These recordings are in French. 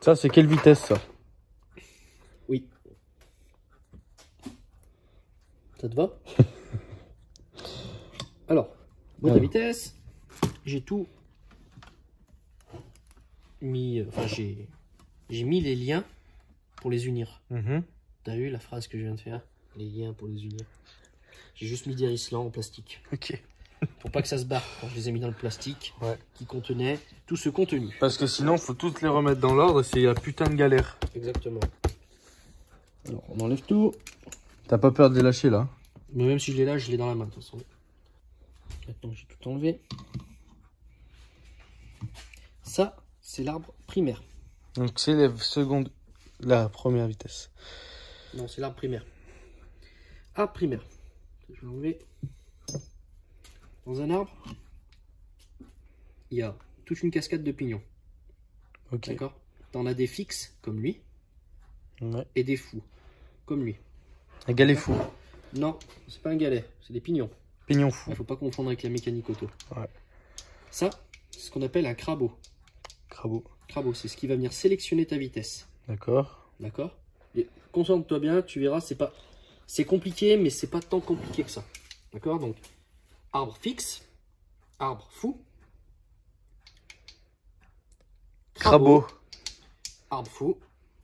Ça, c'est quelle vitesse, ça? Oui. Ça te va? Alors, boîte à vitesse. J'ai tout mis. Enfin, j'ai mis les liens pour les unir. T'as vu la phrase que je viens de faire? Les liens pour les unir. J'ai juste mis des ricelants en plastique. Ok. Pour pas que ça se barre quand je les ai mis dans le plastique. Ouais. Qui contenait tout ce contenu. Parce que sinon, faut toutes les remettre dans l'ordre, c'est la putain de galère. Exactement. Alors, on enlève tout. T'as pas peur de les lâcher, là? Mais même si je l'ai là, je l'ai dans la main de toute façon. Maintenant, j'ai tout enlevé. Ça, c'est l'arbre primaire. Donc, c'est la première vitesse. Non, c'est l'arbre primaire. Arbre primaire. Je vais enlever. Dans un arbre, il y a toute une cascade de pignons. Ok. D'accord? T'en as des fixes, comme lui, Ouais. et des fous, comme lui. Un galet fou. Non, c'est pas un galet, c'est des pignons. Pignon fou. Il faut pas confondre avec la mécanique auto. Ouais. Ça, c'est ce qu'on appelle un crabeau. Crabeau. Crabeau, c'est ce qui va venir sélectionner ta vitesse. D'accord. D'accord? Et concentre-toi bien, tu verras, c'est compliqué, mais c'est pas tant compliqué que ça. D'accord? Donc, arbre fixe, arbre fou, Crabeau. arbre fou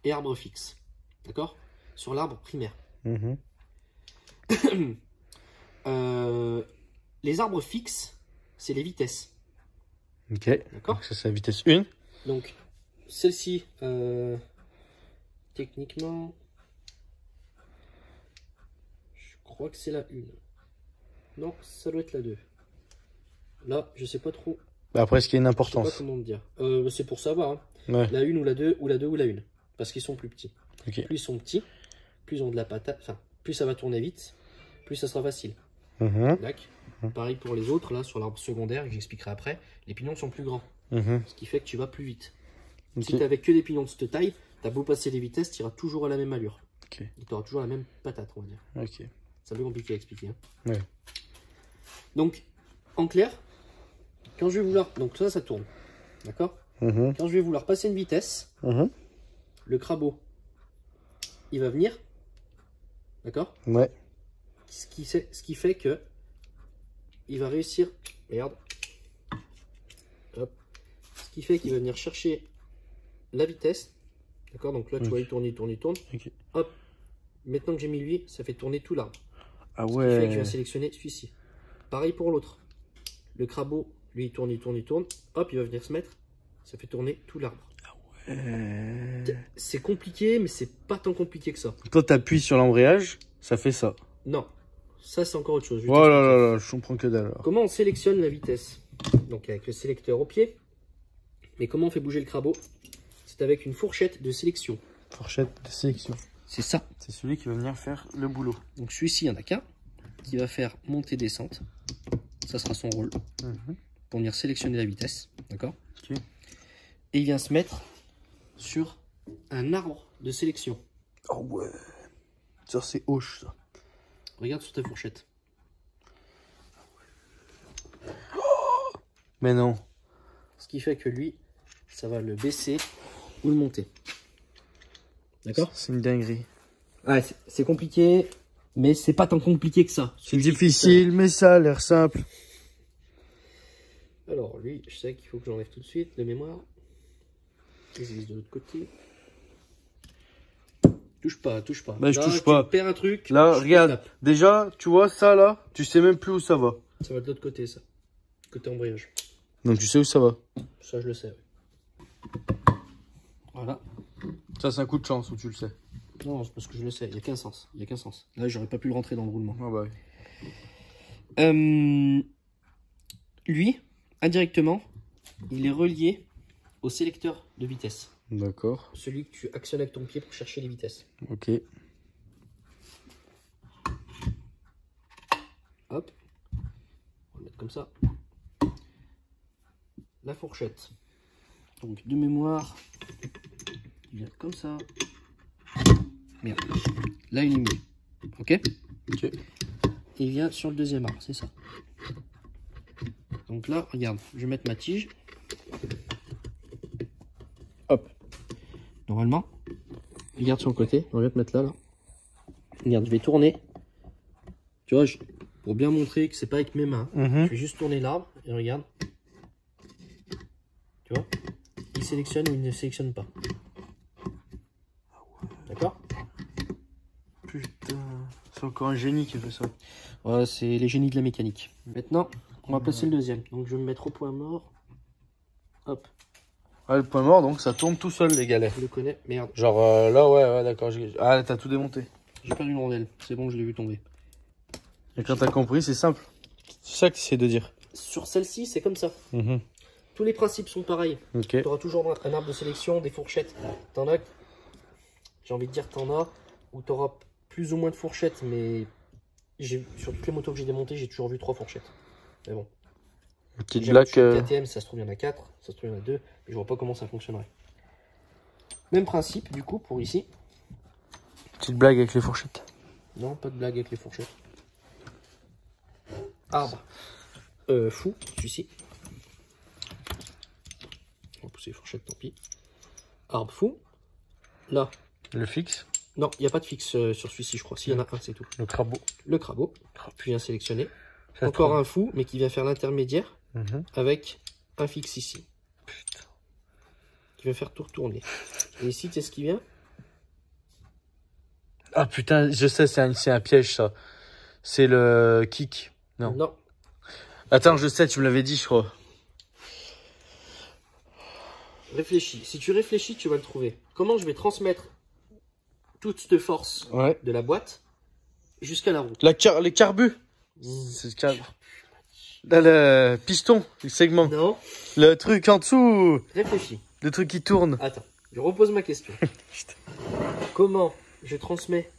et arbre fixe. D'accord? Sur l'arbre primaire. Les arbres fixes, c'est les vitesses. Ok. D'accord? Donc ça, c'est la vitesse 1. Donc, celle-ci, techniquement, je crois que c'est la 1. Non, ça doit être la 2. Là, je sais pas trop. Bah après, est-ce qu'il y a une Je sais importance? pas comment te dire. C'est pour savoir. Hein. Ouais. La 1 ou la 2, ou la 2 ou la 1. Parce qu'ils sont plus petits. Ok. Plus ils sont petits, plus ils ont de la patate. Enfin, plus ça va tourner vite, plus ça sera facile. D'accord. Pareil pour les autres, là, sur l'arbre secondaire, que j'expliquerai après, les pignons sont plus grands. Ce qui fait que tu vas plus vite. Ok. Si tu avec que des pignons de cette taille, tu as beau passer les vitesses, tu iras toujours à la même allure. Ok. Tu auras toujours la même patate, on va dire. Ok. C'est un peu compliqué à expliquer. Hein. Ouais. Donc, en clair, quand je vais vouloir... Donc ça tourne. D'accord? Quand je vais vouloir passer une vitesse, le crabeau, il va venir. D'accord? Ouais. Ce qui fait que il va réussir... Merde. Hop. Ce qui fait qu'il va venir chercher la vitesse. D'accord? Donc là, tu vois, il tourne, il tourne, il tourne. Ok. Hop. Maintenant que j'ai mis lui, ça fait tourner tout l'arbre. Ah Ce qui fait que je ouais. vais sélectionner celui-ci. Pareil pour l'autre. Le crabeau, lui, il tourne, il tourne, il tourne. Hop, il va venir se mettre. Ça fait tourner tout l'arbre. C'est compliqué, mais c'est pas tant compliqué que ça. Toi, t'appuies sur l'embrayage, ça fait ça. Non. Ça, c'est encore autre chose. Je vais Oh là t'expliquer. là là, je comprends que dalle. Comment on sélectionne la vitesse? Donc avec le sélecteur au pied. Mais comment on fait bouger le crabeau? C'est avec une fourchette de sélection. Fourchette de sélection. C'est ça. C'est celui qui va venir faire le boulot. Donc celui-ci, il n'y en a qu'un qui va faire montée-descente. Ça sera son rôle. Pour venir sélectionner la vitesse. D'accord? Ok. Et il vient se mettre sur un arbre de sélection. Oh ouais. Ça, c'est hoche, ça. Regarde sur ta fourchette. Mais non. Ce qui fait que lui, ça va le baisser ou le monter. D'accord? C'est une dinguerie. Ouais, c'est compliqué, mais c'est pas tant compliqué que ça. C'est difficile, mais ça a l'air simple. Alors, lui, je sais qu'il faut que j'enlève tout de suite de mémoire. Il existe de l'autre côté. Touche pas, touche pas. Bah, je là, touche pas. Tu perds un truc. Là, je regarde. tape. Déjà, tu vois, ça, là, tu sais même plus où ça va. Ça va de l'autre côté, ça. Côté embrayage. Donc, tu sais où ça va. Ça, je le sais. Ouais. Voilà. Ça, c'est un coup de chance, où tu le sais. Non, c'est parce que je le sais. Il n'y a qu'un sens. Il y a qu'un sens. Là, j'aurais pas pu le rentrer dans le roulement. Ah bah oui. Lui, indirectement, il est relié au sélecteur de vitesse. D'accord. Celui que tu actionnes avec ton pied pour chercher les vitesses. Ok. Hop. On va le mettre comme ça. La fourchette. Donc, de mémoire, il vient comme ça. Merde. Là, il est mis. Ok? Ok. Et il vient sur le deuxième arbre, c'est ça. Donc là, regarde, je vais mettre ma tige. Hop. normalement, regarde sur le côté, on va te mettre là. Regarde, je vais tourner. Tu vois, pour bien montrer que c'est pas avec mes mains. Je vais juste tourner l'arbre et regarde. Tu vois, il sélectionne ou il ne sélectionne pas. D'accord? Putain, c'est encore un génie qui fait ça. Ouais, c'est les génies de la mécanique. Maintenant, on va placer le deuxième. Donc, je vais me mettre au point mort. Hop. Ouais, le point mort, donc ça tourne tout seul, les galets. Je le connais. Merde. Genre là, ouais, d'accord. Ah, t'as tout démonté. J'ai perdu une rondelle. C'est bon, je l'ai vu tomber. Et quand t'as compris, c'est simple. C'est ça que tu essaies de dire. Sur celle-ci, c'est comme ça. Tous les principes sont pareils. Ok. Tu auras toujours un arbre de sélection, des fourchettes. T'en as, j'ai envie de dire, t'en as où tu auras plus ou moins de fourchettes, mais sur toutes les motos que j'ai démontées, j'ai toujours vu 3 fourchettes. Mais bon. Petite blague. KTM, ça se trouve, il y en a 4, ça se trouve, il y en a 2, mais je vois pas comment ça fonctionnerait. Même principe, du coup, pour ici. Petite blague avec les fourchettes. Non, pas de blague avec les fourchettes. Arbre. Fou, celui-ci. On va pousser les fourchettes, tant pis. Arbre fou. Là. Le fixe. Non, il n'y a pas de fixe sur celui-ci, je crois. S'il y en a un, c'est tout. Le crabeau. Le crabeau. Puis un sélectionné. Encore un fou, mais qui vient faire l'intermédiaire avec un fixe ici. Putain. Qui va faire tout retourner. Et ici, tu sais ce qui vient? Ah putain, je sais, c'est un piège ça. C'est le kick. Non. Non. Attends, je sais, tu me l'avais dit, je crois. Réfléchis. Si tu réfléchis, tu vas le trouver. Comment je vais transmettre toute cette force de la boîte jusqu'à la roue? Les carbus. C'est le carbu. Là, le piston, le segment. Non. Le truc en dessous. Réfléchis. Le truc qui tourne. Attends, je repose ma question. Comment je transmets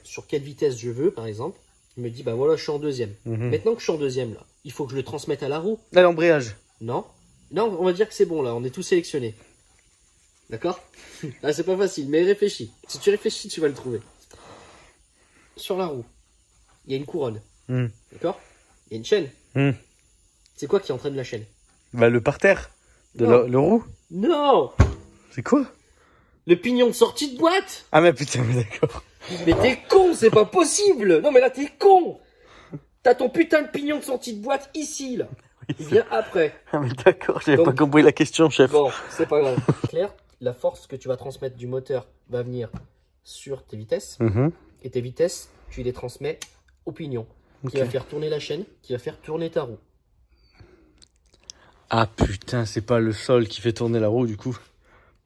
sur quelle vitesse je veux, par exemple? Je me dis, bah voilà, je suis en deuxième. Maintenant que je suis en deuxième, là, il faut que je le transmette à la roue. Là, l'embrayage. Non. Non, on va dire que c'est bon, là, on est tous sélectionnés. D'accord? Là, c'est pas facile, mais réfléchis. Si tu réfléchis, tu vas le trouver. Sur la roue, il y a une couronne. D'accord? Il y a une chaîne. C'est quoi qui entraîne la chaîne? Bah, le parterre. Le roue. Non! C'est quoi? Le pignon de sortie de boîte! Ah, mais putain, mais d'accord. Mais t'es con, c'est pas possible! Non, mais là, t'es con! T'as ton putain de pignon de sortie de boîte ici, là. Il vient après. Ah, mais d'accord, j'avais pas compris la question, chef. Bon, c'est pas grave. Claire, la force que tu vas transmettre du moteur va venir sur tes vitesses. Et tes vitesses, tu les transmets au pignon. Qui va faire tourner la chaîne, qui va faire tourner ta roue. Ah putain, c'est pas le sol qui fait tourner la roue, du coup.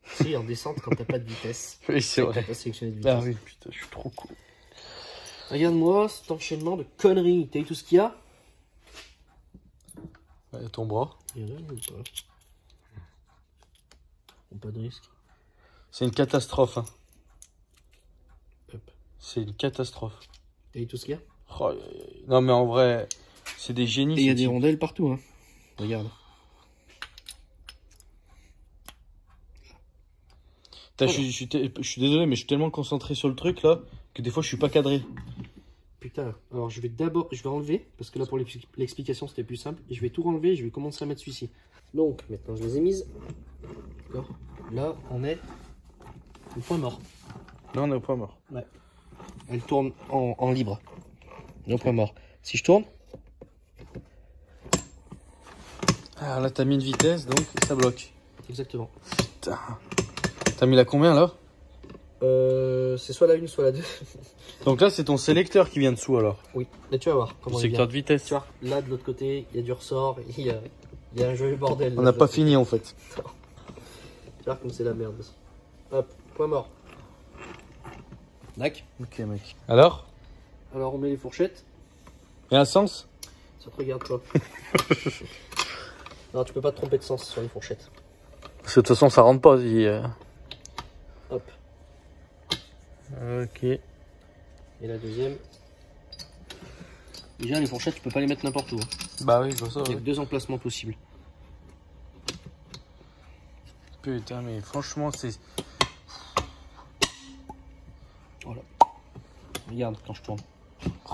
Si, en descente, quand t'as pas de vitesse. Oui, c'est vrai. T'as pas sélectionné de vitesse. Ah oui, putain, je suis trop con. Regarde-moi cet enchaînement de conneries. T'as vu tout ce qu'il y a? Ouais, ton bras. Il y en a ou pas? Pas de risque. C'est une catastrophe. Hein. Hop. C'est une catastrophe. T'as vu tout ce qu'il y a? Oh, non, mais en vrai, c'est des génies. Et il y a des rondelles partout. Hein. Regarde. Je suis désolé, mais je suis tellement concentré sur le truc là que des fois je suis pas cadré. Putain, alors je vais enlever parce que là pour l'explication c'était plus simple. Et je vais tout enlever et je vais commencer à mettre celui-ci. Donc maintenant je les ai mises. D'accord. Là on est au point mort. Là on est au point mort. Ouais. Elle tourne en libre. On est au point mort. Si je tourne. Ah là t'as mis une vitesse donc ça bloque. Exactement. Putain. T'as mis la combien là? C'est soit la 1 soit la 2. Donc là c'est ton sélecteur qui vient dessous alors? Oui, là tu vas voir comment le sélecteur de vitesse. Tu vois, là de l'autre côté il y a du ressort, il y a un joli bordel. On n'a pas fini en fait. Tu vois comme c'est la merde. Hop, point mort. D'accord. Ok mec. Alors on met les fourchettes. Il y a un sens? Ça te regarde toi. Non, tu peux pas te tromper de sens sur les fourchettes. Parce que de toute façon ça rentre pas. Hop. Ok. Et la deuxième. Déjà les fourchettes tu peux pas les mettre n'importe où. Hein. Bah oui, je vois ça. Il y a que 2 emplacements possibles. Putain mais franchement c'est... Voilà. Regarde quand je tourne.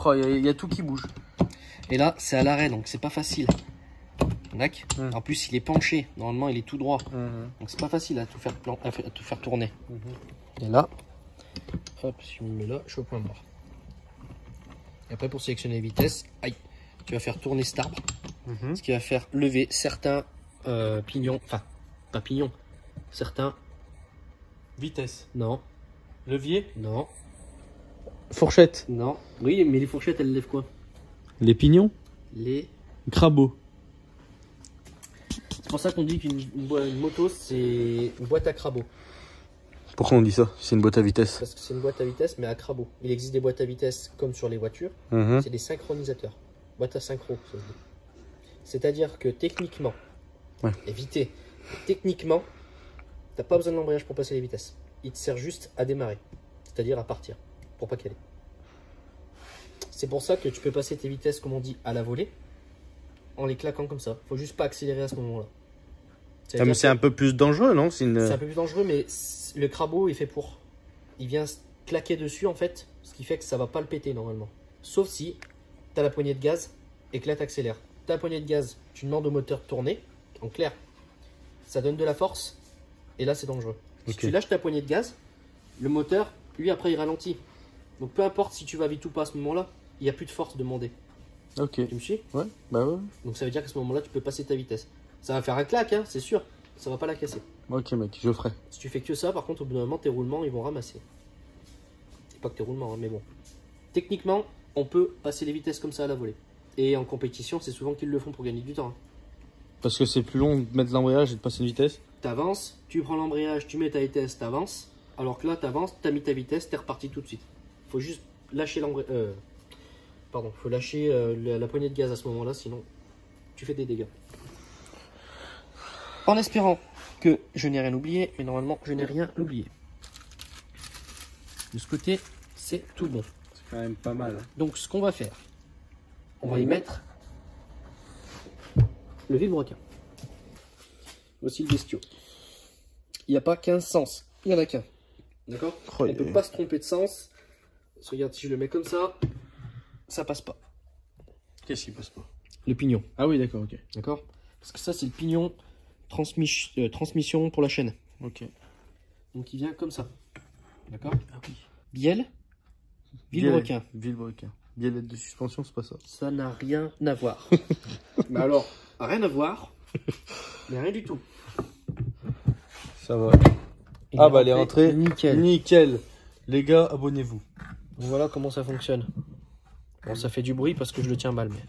Oh, il y a tout qui bouge. Et là c'est à l'arrêt donc c'est pas facile. Tac. En plus, il est penché. Normalement, il est tout droit. Donc, c'est pas facile à tout faire tourner. Et là, hop, si on le met là, je suis au point mort. Et après, pour sélectionner les vitesses, aïe, tu vas faire tourner cet arbre. Ce qui va faire lever certains pignons. Enfin, pas pignons. Certains. Vitesse. Non. Levier. Non. Fourchette. Non. Oui, mais les fourchettes, elles lèvent quoi? Les pignons. Les Crabeaux. C'est pour ça qu'on dit qu'une moto, c'est une boîte à crabot. Pourquoi on dit ça? C'est une boîte à vitesse. Parce que c'est une boîte à vitesse, mais à crabot. Il existe des boîtes à vitesse comme sur les voitures. C'est des synchronisateurs. Boîte à synchro, ça se dit. C'est-à-dire que techniquement, évitez, techniquement, t'as pas besoin de l'embrayage pour passer les vitesses. Il te sert juste à démarrer. C'est-à-dire à partir, pour pas caler. C'est pour ça que tu peux passer tes vitesses, comme on dit, à la volée, en les claquant comme ça. Faut juste pas accélérer à ce moment-là. Mais c'est un peu plus dangereux, non? C'est un peu plus dangereux, mais le crabot est fait pour. Il vient claquer dessus, en fait, ce qui fait que ça va pas le péter normalement. Sauf si tu as la poignée de gaz et que là tu accélères. Tu as la poignée de gaz, tu demandes au moteur de tourner. En clair, ça donne de la force et là c'est dangereux. Si tu lâches ta poignée de gaz, le moteur, lui après il ralentit. Donc peu importe si tu vas vite ou pas à ce moment-là, il n'y a plus de force demandée. Ok. Tu me suis? Ouais, bah ouais. Donc ça veut dire qu'à ce moment-là, tu peux passer ta vitesse. Ça va faire un claque, hein, c'est sûr. Ça va pas la casser. Ok mec, je ferai. Si tu fais que ça, par contre, au bout d'un moment, tes roulements, ils vont ramasser. C'est pas que tes roulements, hein, mais bon. Techniquement, on peut passer les vitesses comme ça à la volée. Et en compétition, c'est souvent qu'ils le font pour gagner du temps. Hein. Parce que c'est plus long de mettre l'embrayage et de passer une vitesse. T'avances, tu prends l'embrayage, tu mets ta vitesse, t'avances. Alors que là, t'avances, t'as mis ta vitesse, t'es reparti tout de suite. Faut juste lâcher l'embrayage. Pardon, faut lâcher la poignée de gaz à ce moment-là, sinon tu fais des dégâts. En espérant que je n'ai rien oublié, mais normalement je n'ai rien oublié. De ce côté, c'est tout bon. C'est quand même pas mal. Donc ce qu'on va faire, on va y mettre le vilebrequin. Aussi le bestiau. Il n'y a pas 15 sens, il n'y en a qu'un. D'accord? On ne peut pas se tromper de sens. Regarde, si je le mets comme ça passe pas. Qu'est-ce qui passe pas? Le pignon. Ah oui, d'accord, ok. D'accord? Parce que ça, c'est le pignon transmission pour la chaîne. Ok. Donc il vient comme ça. D'accord? Ah oui. Bielle, vilebrequin. Vilebrequin. Biellette de suspension, c'est pas ça. Ça n'a rien à voir. Mais alors, rien à voir, mais rien du tout. Ça va. Ah bah les rentrées, nickel. Nickel. Les gars, abonnez-vous. Voilà comment ça fonctionne. Bon, ça fait du bruit parce que je le tiens mal, mais...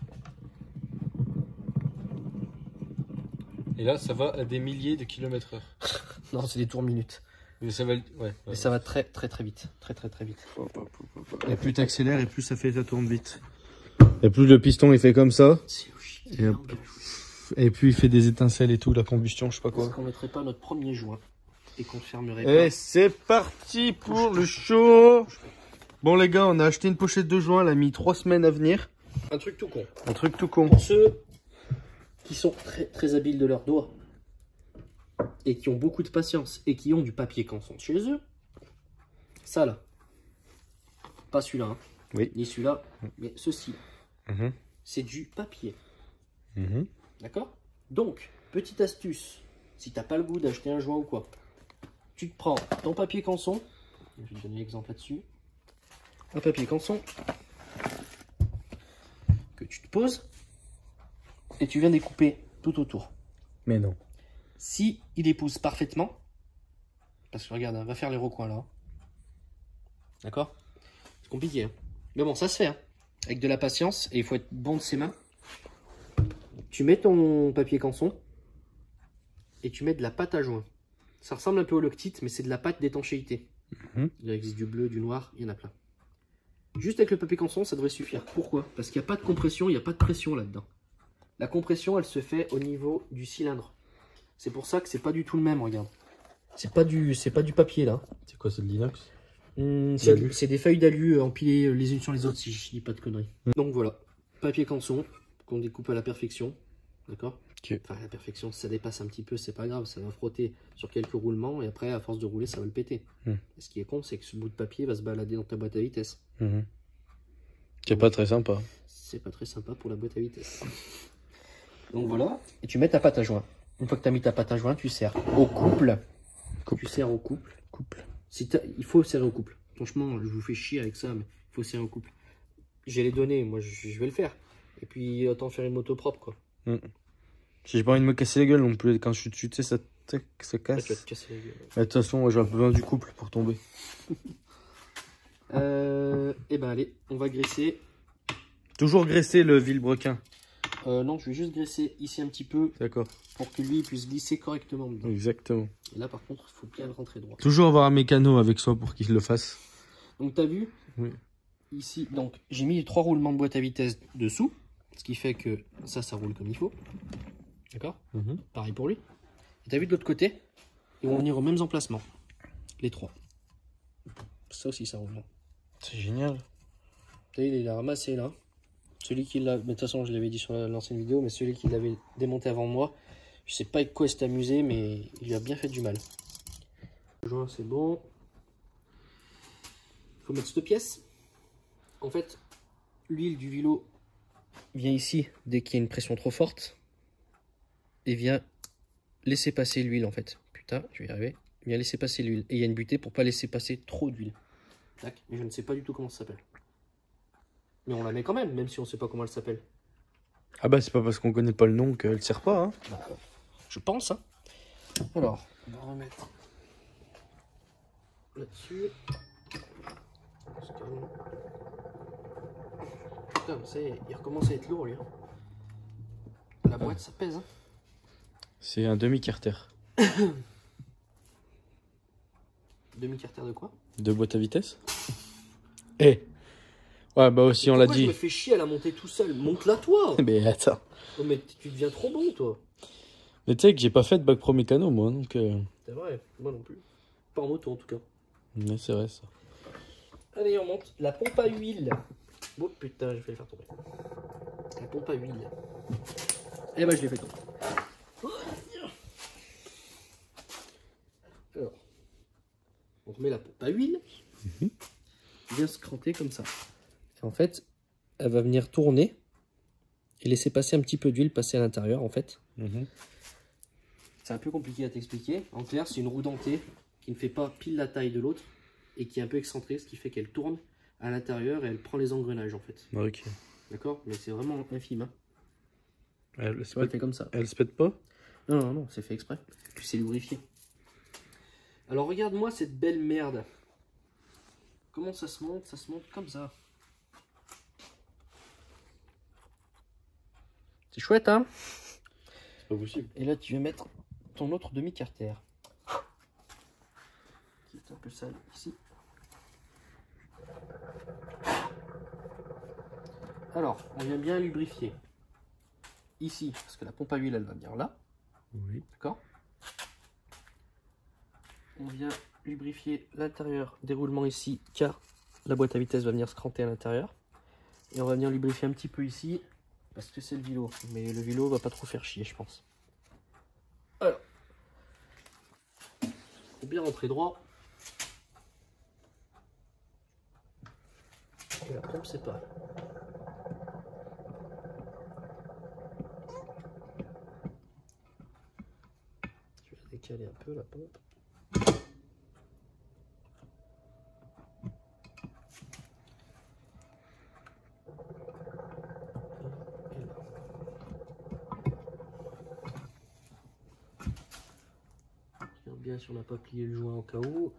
Et là, ça va à des milliers de kilomètres/heure. Non, c'est des tours minutes. Mais ça va, Mais ça va très vite. Très vite. Et plus tu accélères et plus ça fait, ça tourne vite. Et plus le piston il fait comme ça. Et puis il fait des étincelles et tout, la combustion, je sais pas quoi. Est-ce qu'on mettrait pas notre premier joint et qu'on fermerait Et pas... c'est parti pour le show. Bon les gars, on a acheté une pochette de joint, elle a mis 3 semaines à venir. Un truc tout con. Un truc tout con. Pour ceux qui sont très habiles de leurs doigts et qui ont beaucoup de patience et qui ont du papier canson chez eux, ça là, pas celui-là, hein. Oui. Ni celui-là, mais ceci, c'est du papier. D'accord? Donc, petite astuce, si t'as pas le goût d'acheter un joint ou quoi, tu te prends ton papier canson, je vais te donner l'exemple là-dessus, un papier canson que tu te poses et tu viens découper tout autour. Mais non. Si il épouse parfaitement, parce que regarde, va faire les recoins là. D'accord? C'est compliqué. Hein, mais bon, ça se fait. Hein, avec de la patience et il faut être bon de ses mains. Tu mets ton papier canson et tu mets de la pâte à joint. Ça ressemble un peu au Loctite, mais c'est de la pâte d'étanchéité. Il existe du bleu, du noir, il y en a plein. Juste avec le papier canson, ça devrait suffire. Pourquoi? Parce qu'il n'y a pas de compression, il n'y a pas de pression là-dedans. La compression, elle se fait au niveau du cylindre. C'est pour ça que c'est pas du tout le même, regarde. C'est pas du papier là. C'est quoi, c'est de l'inox? C'est des feuilles d'alu empilées les unes sur les autres, si je dis pas de conneries. Donc voilà, papier canson qu'on découpe à la perfection, d'accord? Enfin, à la perfection, si ça dépasse un petit peu, c'est pas grave, ça va frotter sur quelques roulements et après, à force de rouler, ça va le péter. Et ce qui est con, c'est que ce bout de papier va se balader dans ta boîte à vitesse. C'est pas très sympa. C'est pas très sympa pour la boîte à vitesse. Donc voilà, et tu mets ta pâte à joint. Une fois que tu as mis ta pâte à joint, tu serres au couple. Tu serres au couple. Si il faut serrer au couple. Franchement, je vous fais chier avec ça, mais il faut serrer au couple. J'ai les données, moi je vais le faire. Et puis autant faire une moto propre quoi. Si j'ai pas envie de me casser la gueule non plus, quand je suis dessus, tu sais, ça casse. Tu vas te casser la gueule. De toute façon, j'ai un peu besoin du couple pour tomber. Et ben allez, on va graisser. Toujours graisser le vilebrequin. Non, je vais juste graisser ici un petit peu. D'accord. Pour que lui il puisse glisser correctement dedans. Exactement. Et là par contre, il faut bien le rentrer droit. Toujours avoir un mécano avec soi pour qu'il le fasse. Donc tu as vu? Oui. Ici, donc j'ai mis les 3 roulements de boîte à vitesse dessous. Ce qui fait que ça roule comme il faut. D'accord? Pareil pour lui. Et tu as vu de l'autre côté? Ils vont venir aux mêmes emplacements. Les 3. Ça aussi ça roule. C'est génial. Tu as vu, il a ramassé là. Celui qui l'a, mais de toute façon je l'avais dit sur l'ancienne vidéo, mais celui qui l'avait démonté avant moi, je sais pas avec quoi il s'est amusé, mais il lui a bien fait du mal. Le joint c'est bon. Il faut mettre cette pièce. En fait, l'huile du vélo vient ici dès qu'il y a une pression trop forte et vient laisser passer l'huile en fait. Putain, je vais y arriver. Il vient laisser passer l'huile et il y a une butée pour pas laisser passer trop d'huile. Tac, mais je ne sais pas du tout comment ça s'appelle. Mais on la met quand même si on sait pas comment elle s'appelle. Ah bah c'est pas parce qu'on connaît pas le nom qu'elle sert pas. Hein. Bah, je pense. Hein. Alors, on va remettre là-dessus. Putain, mais ça y est, il recommence à être lourd lui. Hein. La boîte, ça pèse. Hein. C'est un demi-carter. Demi-carter de quoi? De boîte à vitesse. Eh. Ouais, bah aussi, on l'a dit. Je me fais chier à la monter tout seul. Monte-la toi. Mais attends. Oh, mais tu deviens trop bon toi. Mais tu sais que j'ai pas fait de bac pro mécano, moi, donc... C'est vrai, moi non plus. Pas en moto en tout cas. Mais c'est vrai, ça. Allez, on monte la pompe à huile. Oh putain, je vais le faire tomber. La pompe à huile. Eh ben, je l'ai fait tomber. Alors, on remet la pompe à huile. Bien se cranter comme ça. Et en fait, elle va venir tourner et laisser passer un petit peu d'huile passer à l'intérieur en fait. C'est un peu compliqué à t'expliquer. En clair, c'est une roue dentée qui ne fait pas pile la taille de l'autre et qui est un peu excentrée, ce qui fait qu'elle tourne à l'intérieur et elle prend les engrenages en fait. Ok. D'accord? Mais c'est vraiment infime. Hein. Elle C'est pas fait comme ça. Elle se pète pas? Non, c'est fait exprès. Puis c'est lubrifié. Alors regarde-moi cette belle merde. Comment ça se monte? Ça se monte comme ça. C'est chouette, hein? C'est pas possible. Et là, tu vas mettre ton autre demi-carter. Qui est un peu sale ici. Alors, on vient bien lubrifier. Ici, parce que la pompe à huile, elle va venir là. Oui. D'accord? On vient lubrifier l'intérieur des roulements ici, car la boîte à vitesse va venir se cranter à l'intérieur. Et on va venir lubrifier un petit peu ici, parce que c'est le vélo. Mais le vélo va pas trop faire chier, je pense. Alors, faut bien rentrer droit. Et la pompe, c'est pareil. Je vais décaler un peu la pompe. Regarde bien si on n'a pas plié le joint au cas où.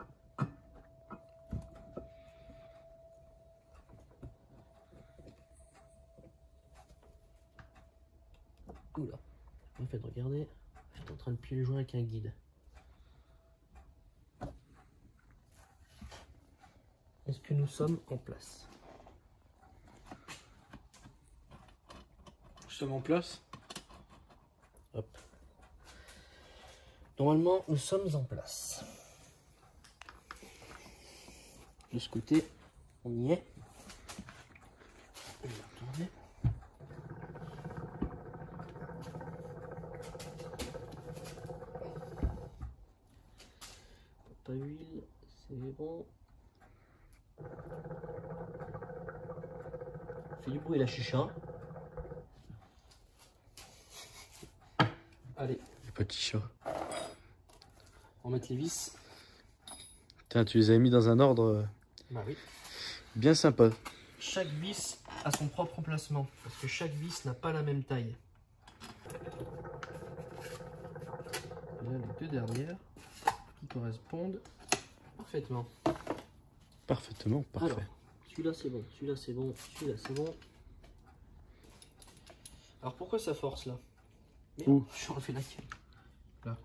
Oula, en fait, regardez, je suis en train de plier le joint avec un guide. Est-ce que nous sommes en place? Nous sommes en place? Hop. Normalement, nous sommes en place. De ce côté, on y est. On va retourner. Pas huile, c'est bon. Fait du bruit la chicha. Allez. Le petit chat. On va mettre les vis. Tiens, tu les avais mis dans un ordre Bah oui. bien sympa. Chaque vis a son propre emplacement, parce que chaque vis n'a pas la même taille. Et là, les deux dernières qui correspondent parfaitement. Parfaitement, parfait. Alors, celui-là c'est bon, celui-là c'est bon, celui-là c'est bon. Alors pourquoi ça force là? Où? Je suis enlevé la gueule. Là.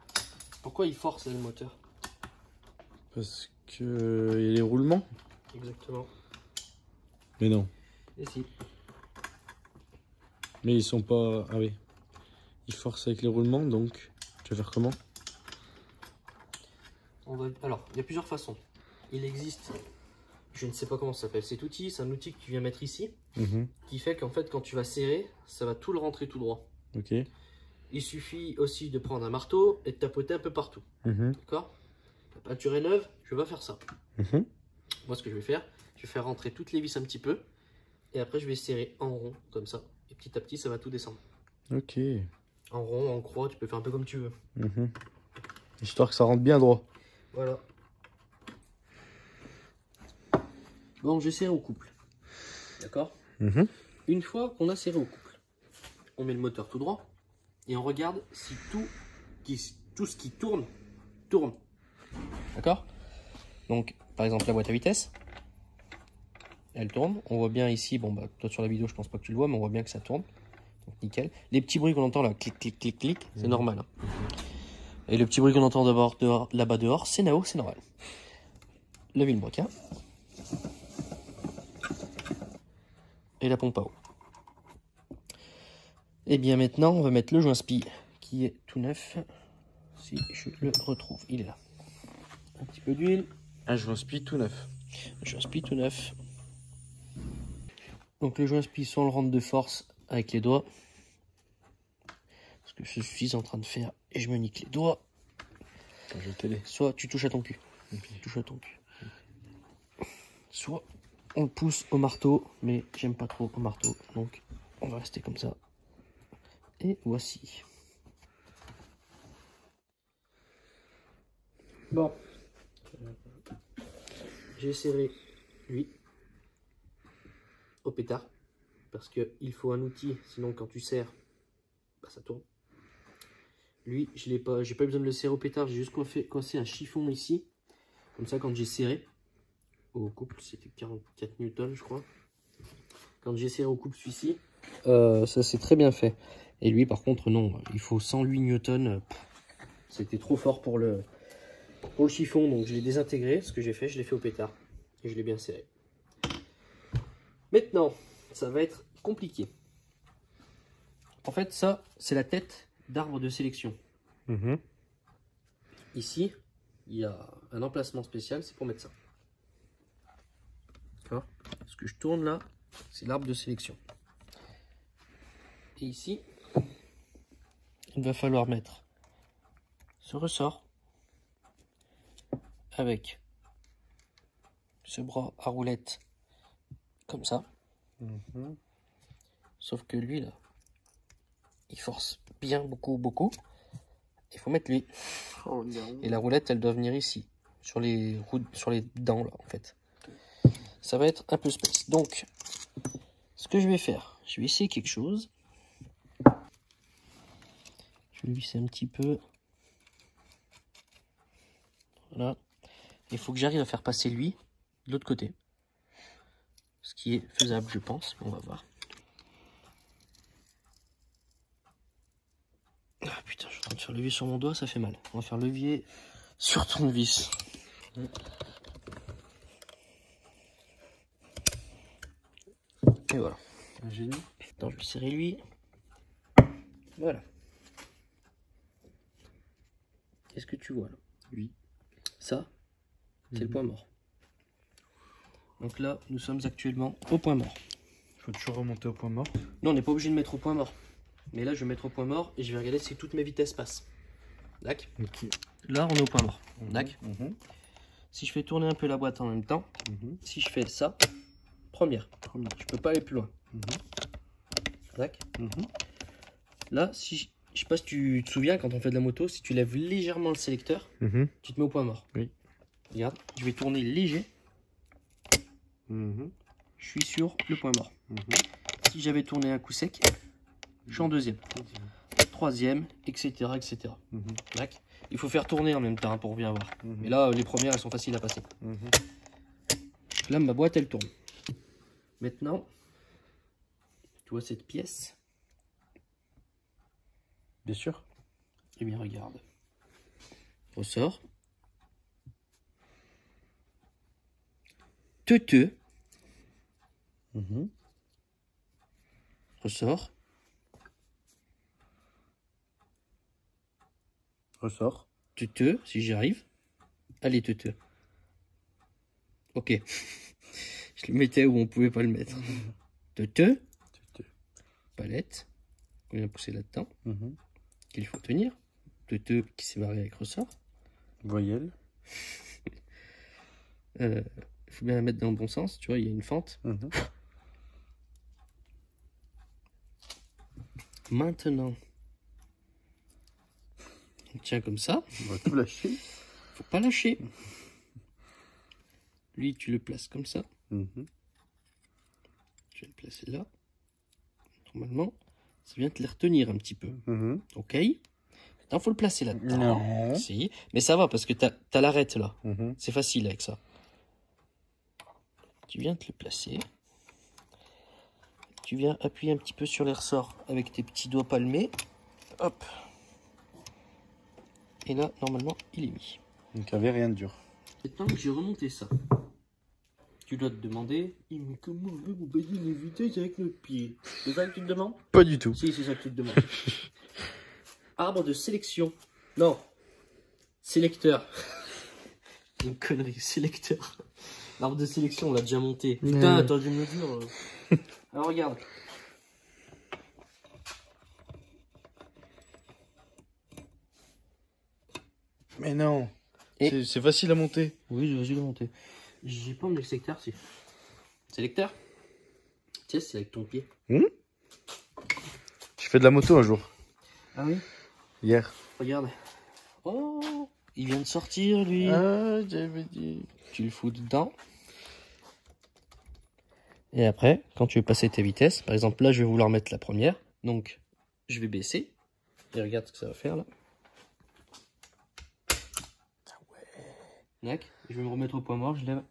Pourquoi il force là, le moteur? Parce que il y a les roulements. Exactement. Mais non. Et si. Mais ils sont pas. Ah oui. Ils forcent avec les roulements, donc tu vas faire comment? Alors, il y a plusieurs façons. Il existe, je ne sais pas comment ça s'appelle cet outil, c'est un outil que tu viens mettre ici, qui fait qu'en fait quand tu vas serrer, ça va tout le rentrer tout droit. Ok. Il suffit aussi de prendre un marteau et de tapoter un peu partout. D'accord? La peinture est neuve, je vais pas faire ça. Moi ce que je vais faire rentrer toutes les vis un petit peu, et après je vais serrer en rond, comme ça. Et petit à petit ça va tout descendre. Ok. En rond, en croix, tu peux faire un peu comme tu veux. Histoire que ça rentre bien droit. Voilà. Bon, j'ai serré au couple. D'accord? Une fois qu'on a serré au couple, on met le moteur tout droit et on regarde si tout ce qui tourne, tourne. D'accord? Donc, par exemple, la boîte à vitesse, elle tourne. On voit bien ici, bon, bah, toi sur la vidéo, je pense pas que tu le vois, mais on voit bien que ça tourne. Donc, nickel. Les petits bruits qu'on entend là, clic, clic, clic, clic, c'est normal. Hein. Et le petit bruit qu'on entend là-bas dehors, c'est Nao, c'est normal. Le vilebrequin. Et la pompe à eau. Et bien maintenant, on va mettre le joint spi qui est tout neuf. Si je le retrouve, il est là. Un petit peu d'huile. Un joint spi tout neuf. Un joint spi tout neuf. Donc le joint spi, soit on le rentre de force avec les doigts. Ce que je suis en train de faire et je me nique les doigts. Je télé. Soit tu touches à ton cul. Tu touches à ton cul. Soit on le pousse au marteau, mais j'aime pas trop au marteau, donc on va rester comme ça. Et voici. Bon. J'ai serré lui au pétard, parce qu'il faut un outil, sinon quand tu serres, bah, ça tourne. Lui, je l'ai pas, j'ai pas besoin de le serrer au pétard, j'ai juste coincé un chiffon ici. Comme ça, quand j'ai serré au couple, c'était 44 newtons, je crois. Quand j'ai serré au couple celui-ci, ça s'est très bien fait. Et lui, par contre, non, il faut 108 newtons. C'était trop fort pour le chiffon, donc je l'ai désintégré. Ce que j'ai fait, je l'ai fait au pétard et je l'ai bien serré. Maintenant, ça va être compliqué. En fait, ça, c'est la tête d'arbre de sélection. Ici, il y a un emplacement spécial, c'est pour mettre ça. D'accord? Ce que je tourne là, c'est l'arbre de sélection. Et ici, il va falloir mettre ce ressort avec ce bras à roulette comme ça. Sauf que lui là, il force bien beaucoup. Il faut mettre lui. Oh, non. Et la roulette, elle doit venir ici, sur les dents là en fait. Ça va être un peu space. Donc, ce que je vais faire, je vais essayer quelque chose. Je vais visser un petit peu. Voilà. Il faut que j'arrive à faire passer lui de l'autre côté. Ce qui est faisable, je pense. On va voir. Ah putain, je suis en train de faire levier sur mon doigt, ça fait mal. On va faire levier sur tournevis. Et voilà. Un génie. Attends, je vais serrer lui. Voilà. Qu'est-ce que tu vois là? Oui. Ça, c'est le point mort. Donc là, nous sommes actuellement au point mort. Il faut toujours remonter au point mort. Non, on n'est pas obligé de mettre au point mort. Mais là, je vais mettre au point mort et je vais regarder si toutes mes vitesses passent. D'accord. Ok. Là, on est au point mort. D'accord. Si je fais tourner un peu la boîte en même temps, si je fais ça, première. Je peux pas aller plus loin. D'accord. Là, si je sais pas si tu te souviens, quand on fait de la moto, si tu lèves légèrement le sélecteur, tu te mets au point mort. Oui. Regarde, je vais tourner léger. Mhm. Je suis sur le point mort. Si j'avais tourné un coup sec, je suis en deuxième, troisième, etc. etc. Tac. Il faut faire tourner en même temps pour bien voir. Mais là, les premières, elles sont faciles à passer. Là, ma boîte, elle tourne. Maintenant, tu vois cette pièce? Bien sûr. Eh bien, regarde. Ressort. Teuteux. Ressort. Ressort. Teuteux, si j'y arrive. Allez, teuteux. Ok. Je le mettais où on pouvait pas le mettre. Teuteux. Palette. On vient pousser là-dedans. Qu'il faut tenir. Teuteux qui s'est barré avec ressort. Voyelle. Il faut bien la mettre dans le bon sens. Tu vois, il y a une fente. Maintenant, on tient comme ça. On va tout lâcher. Faut pas lâcher. Lui, tu le places comme ça. Tu vas le placer là. Normalement, ça vient te les retenir un petit peu. Ok. Maintenant, faut le placer là-dedans. Non. Si. Mais ça va parce que tu as l'arête là. C'est facile avec ça. Tu viens te le placer. Tu viens appuyer un petit peu sur les ressorts avec tes petits doigts palmés. Hop. Et là, normalement, il est mis. Donc, il n'y avait rien de dur. Maintenant que j'ai remonté ça, tu dois te demander, mais comment on veut baisser les vitesses avec le pied? C'est ça que tu te demandes? Pas du tout. Si, c'est ça que tu te demandes. Arbre de sélection. Non. Sélecteur. Une connerie, sélecteur. L'arbre de sélection, on l'a déjà monté. Putain, attends, je vais me le dire. Alors regarde. Mais non. Et- C'est facile à monter. Oui, j'ai facile à monter. J'ai pas emmené le sélecteur, si. Sélecteur? Tiens, c'est avec ton pied. J'ai fait de la moto un jour. Ah oui? Hier. Regarde. Oh, il vient de sortir, lui. Ah, j'avais dit. Tu le fous dedans. Et après, quand tu veux passer tes vitesses, par exemple là je vais vouloir mettre la première, donc je vais baisser. Et regarde ce que ça va faire là. Tac. Je vais me remettre au point mort, je lève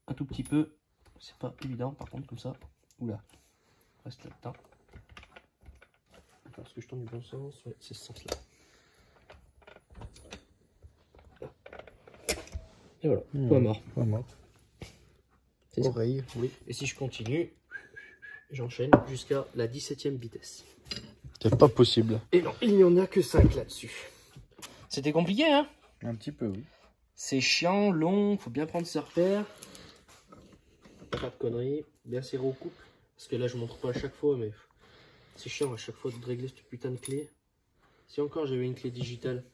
un tout petit peu. C'est pas évident par contre comme ça. Oula. Reste là-dedans. Attends, est-ce que je tourne du bon sens? Ouais, c'est ce sens là. Et voilà, point mort. Point mort. C'est ça. Oreille. Oui. Et si je continue, j'enchaîne jusqu'à la 17e vitesse. C'est pas possible. Et non, il n'y en a que 5 là-dessus. C'était compliqué, hein? Un petit peu, oui. C'est chiant, long, faut bien prendre ses repères. Pas de conneries, bien serré au couple. Parce que là, je montre pas à chaque fois, mais c'est chiant à chaque fois de régler cette putain de clé. Si encore j'avais une clé digitale.